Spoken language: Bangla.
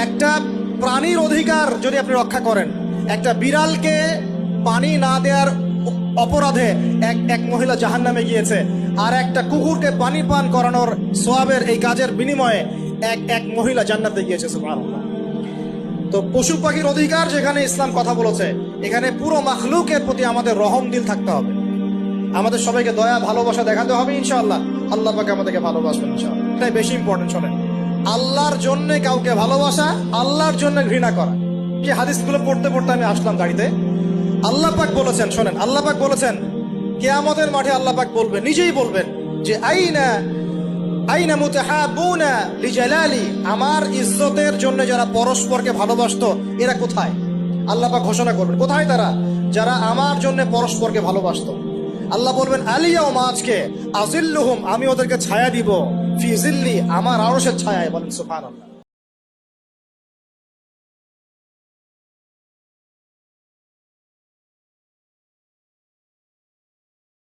একটা প্রাণীর অধিকার যদি আপনি রক্ষা করেন, একটা বিড়ালকে পানি না দেওয়ার অপরাধে এক মহিলা জাহান্নামে গিয়েছে, আর একটা কুকুরকে পানি পান করানোর সওয়াবের এই কাজের বিনিময়ে এক মহিলা জান্নাতে গিয়েছে। সুবহানাল্লাহ। তো পশু পাখির অধিকার যেখানে ইসলাম কথা বলেছে, এখানে পুরো মাখলুকের প্রতি আমাদের রহম দিল থাকতে হবে, আমাদের সবাইকে দয়া ভালোবাসা দেখাতে হবে ইনশাআল্লাহ। আল্লাহ পাক আমাদেরকে ভালোবাসবেন ইনশাআল্লাহ। এটাই বেশি ইম্পর্টেন্ট। শোনেন, আল্লাহর জন্য কাউকে ভালোবাসা, আল্লাহর জন্য ঘৃণা করা। কি হাদিসগুলো পড়তে পড়তে আমি আসলাম গাড়িতে। আল্লাহ পাক বলেছেন, শোনেন, আল্লাহ পাক বলেছেন কিয়ামতের মাঠে আল্লাহ পাক বলবেন, নিজেই বলবেন যে আইনা মুতাহাবুনা লিজালালি, আমার ইজ্জতের জন্য যারা পরস্পরকে ভালোবাসতো এরা কোথায়? আল্লাহ পাক ঘোষণা করবেন কোথায় তারা, যারা আমার জন্য পরস্পরকে ভালোবাসতো। আল্লাহ বলবেন আলিয়াউমা, আজকে, আজিল্লুহুম, আমি ওদেরকে ছায়া দিব, ফি জিল্লি, আমার আরশের ছায়ায়। বলেন সুবহানাল্লাহ।